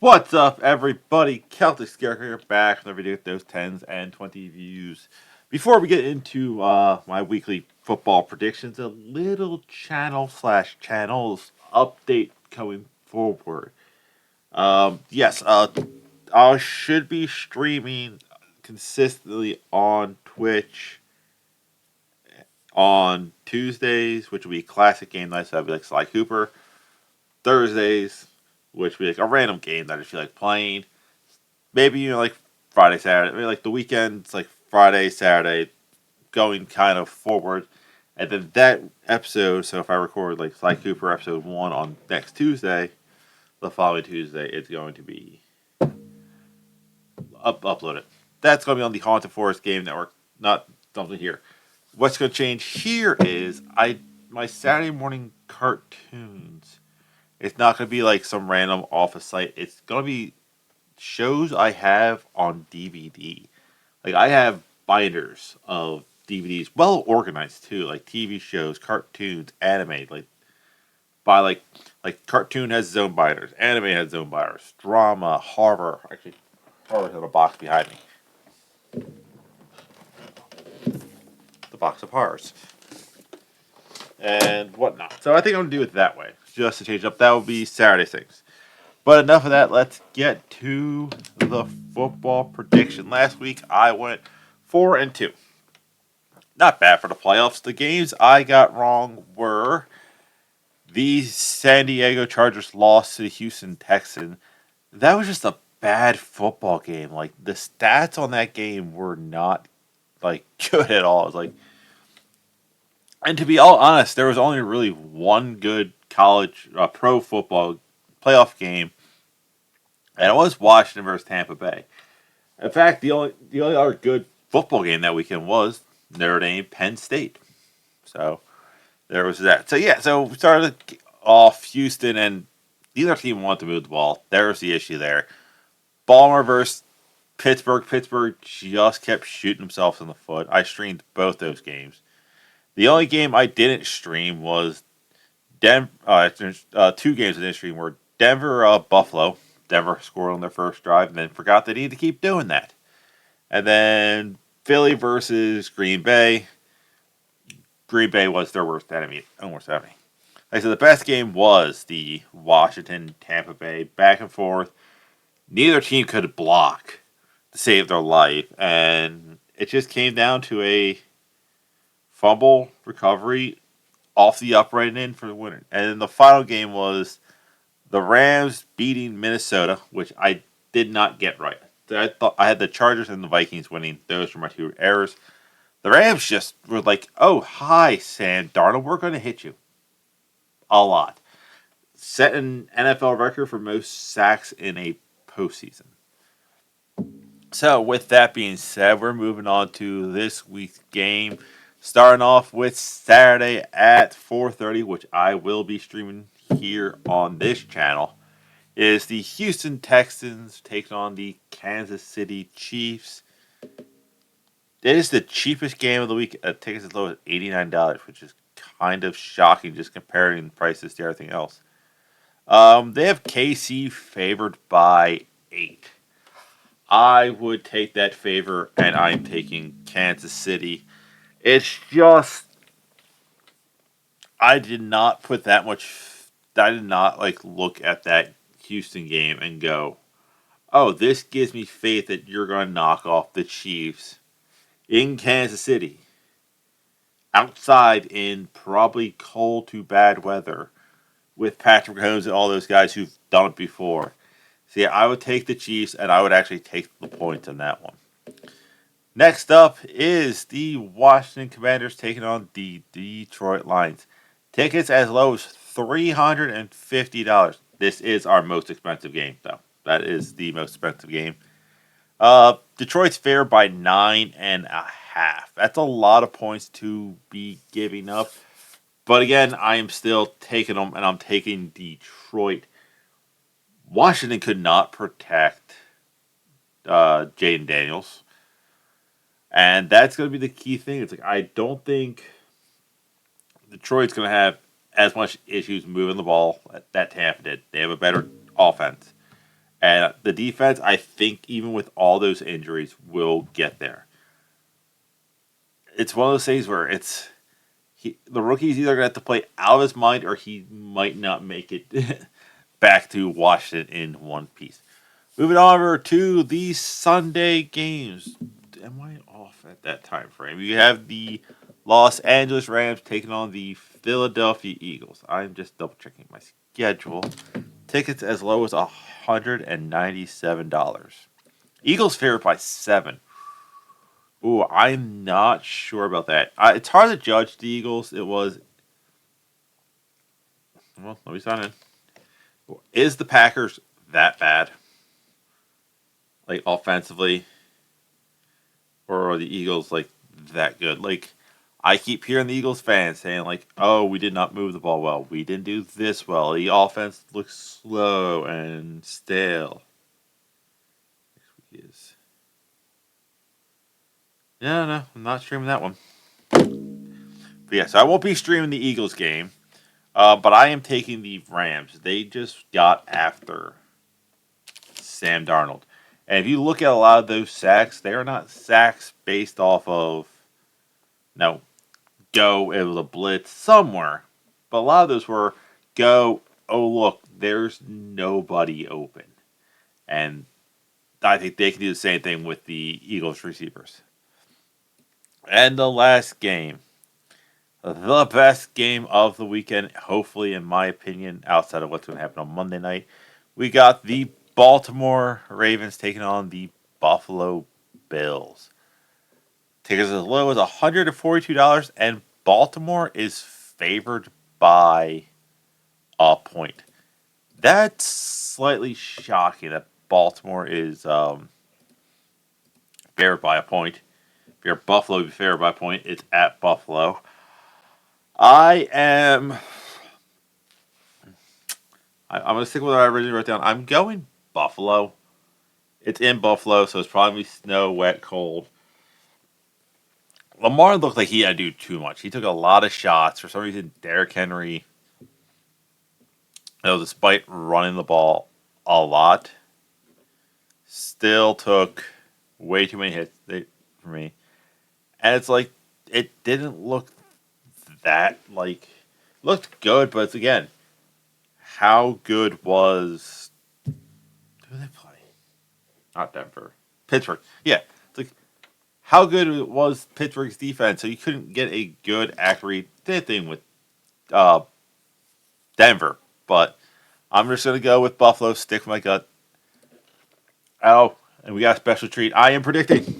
What's up, everybody? Celtic Scare here, back from the video with those 10s and 20 views. Before we get into my weekly football predictions, a little channels update going forward. Yes, I should be streaming consistently on Twitch on Tuesdays, which will be classic game nights. That'll be like Sly Cooper. Thursdays, which will be like a random game that I feel like playing. Maybe like Friday, Saturday, maybe like the weekends, like Friday, Saturday, going kind of forward, and then that episode. So if I record like Sly Cooper episode 1 on next Tuesday, the following Tuesday it's going to be uploaded. That's going to be on the Haunted Forest Game Network, not something here. What's going to change here is my Saturday morning cartoons. It's not going to be like some random office site. It's going to be shows I have on DVD. Like I have binders of DVDs, well organized too, like TV shows, cartoons, anime. Like cartoon has its own binders, anime has its own binders, drama, horror. Actually, horror has a box behind me. The box of horrors and whatnot. So I think I'm gonna do it that way, just to change up. That would be Saturday things. But enough of that. Let's get to the football prediction. Last week I went 4-2. Not bad for the playoffs. The games I got wrong were the San Diego Chargers lost to the Houston Texans. That was just a bad football game. Like the stats on that game were not like good at all. It was like, and to be all honest, there was only really one good college pro football playoff game, and it was Washington versus Tampa Bay. In fact, the only other good football game that weekend was Notre Dame Penn State. So there was that. So yeah, so we started off Houston, and neither team wanted to move the ball. There was the issue there. Baltimore versus Pittsburgh. Pittsburgh just kept shooting themselves in the foot. I streamed both those games. The only game I didn't stream was two games I didn't stream were Denver Buffalo. Denver scored on their first drive and then forgot they needed to keep doing that. And then Philly versus Green Bay. Green Bay was their worst enemy. Almost enemy. Like I said, the best game was the Washington Tampa Bay back and forth. Neither team could block to save their life, and it just came down to a fumble recovery off the upright and in for the winner. And then the final game was the Rams beating Minnesota, which I did not get right. I thought I had the Chargers and the Vikings winning. Those were my two errors. The Rams just were like, "Oh, hi, Sam Darnold, we're going to hit you a lot." Set an NFL record for most sacks in a postseason. So, with that being said, we're moving on to this week's game. Starting off with Saturday at 4:30, which I will be streaming here on this channel, is the Houston Texans taking on the Kansas City Chiefs. It is the cheapest game of the week. Tickets as low as $89, which is kind of shocking just comparing prices to everything else. They have KC favored by 8. I would take that favor, and I'm taking Kansas City. It's just I did not put that much. I did not like look at that Houston game and go, "Oh, this gives me faith that you're going to knock off the Chiefs in Kansas City, outside in probably cold to bad weather, with Patrick Mahomes and all those guys who've done it before." So yeah, I would take the Chiefs, and I would actually take the points on that one. Next up is the Washington Commanders taking on the Detroit Lions. Tickets as low as $350. This is our most expensive game, though. That is the most expensive game. Detroit's favored by 9.5. That's a lot of points to be giving up. But again, I am still taking them, and I'm taking Detroit. Washington could not protect Jaden Daniels. And that's going to be the key thing. It's like I don't think Detroit's going to have as much issues moving the ball that Tampa did. They have a better offense. And the defense, I think, even with all those injuries, will get there. It's one of those things where the rookie's either going to have to play out of his mind or he might not make it back to Washington in one piece. Moving over to the Sunday games. Am I off at that time frame? You have the Los Angeles Rams taking on the Philadelphia Eagles. I'm just double checking my schedule. Tickets as low as $197. Eagles favored by 7. Ooh, I'm not sure about that. It's hard to judge the Eagles. Well, let me sign in. Is the Packers that bad? Like, offensively? Or are the Eagles, like, that good? Like, I keep hearing the Eagles fans saying, like, oh, we did not move the ball well. We didn't do this well. The offense looks slow and stale. Yes. No, I'm not streaming that one. But yeah, so I won't be streaming the Eagles game. But I am taking the Rams. They just got after Sam Darnold. And if you look at a lot of those sacks, they are not sacks based off of, no, go, it was a blitz somewhere. But a lot of those were go, oh, look, there's nobody open. And I think they can do the same thing with the Eagles receivers. And the last game, the best game of the weekend, hopefully, in my opinion, outside of what's going to happen on Monday night. We got the Baltimore Ravens taking on the Buffalo Bills. Tickets as low as $142, and Baltimore is favored by a point. That's slightly shocking that Baltimore is favored by a point. If you're Buffalo, you're favored by a point. It's at Buffalo. I'm going to stick with what I originally wrote down. I'm going Buffalo. It's in Buffalo, so it's probably snow, wet, cold. Lamar looked like he had to do too much. He took a lot of shots. For some reason, Derrick Henry, despite running the ball a lot, still took way too many hits for me. And it's like, it didn't look that, like, looked good, but it's, again, how good was, who did they play? Not Denver. Pittsburgh. Yeah. It's like, how good was Pittsburgh's defense? So you couldn't get a good, accurate thing with Denver. But I'm just going to go with Buffalo, stick with my gut. Oh, and we got a special treat. I am predicting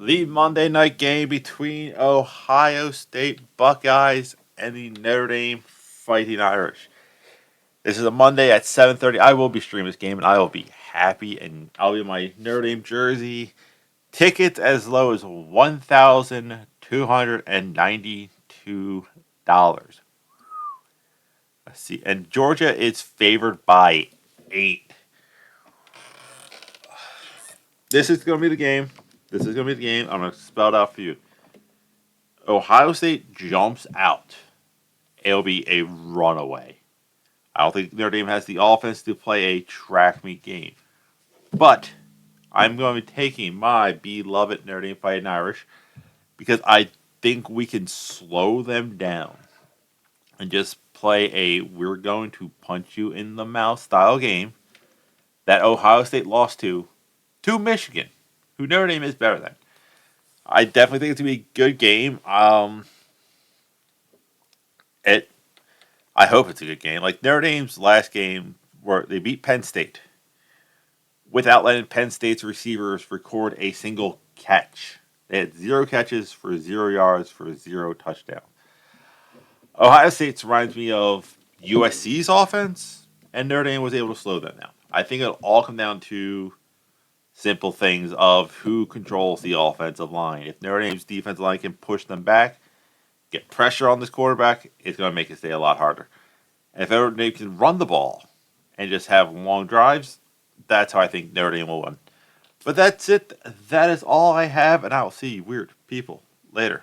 the Monday night game between Ohio State Buckeyes and the Notre Dame Fighting Irish. This is a Monday at 7:30. I will be streaming this game, and I will be happy, and I'll be in my Notre Dame jersey. Tickets as low as $1,292. Let's see. And Georgia is favored by 8. This is going to be the game. I'm going to spell it out for you. Ohio State jumps out. It'll be a runaway. I don't think Notre Dame has the offense to play a track meet game. But I'm going to be taking my beloved Notre Dame Fighting Irish because I think we can slow them down and just play a we're going to punch you in the mouth style game that Ohio State lost to Michigan, who Notre Dame is better than. I definitely think it's going to be a good game. I hope it's a good game. Like Notre Dame's last game where they beat Penn State without letting Penn State's receivers record a single catch. They had 0 catches for 0 yards for 0 touchdowns. Ohio State reminds me of USC's offense, and Notre Dame was able to slow them down. I think it'll all come down to simple things of who controls the offensive line. If Notre Dame's defensive line can push them back, get pressure on this quarterback, it's going to make it stay a lot harder. And if Notre Dame can run the ball and just have long drives, that's how I think Notre Dame will win. But that's it. That is all I have, and I will see you weird people later.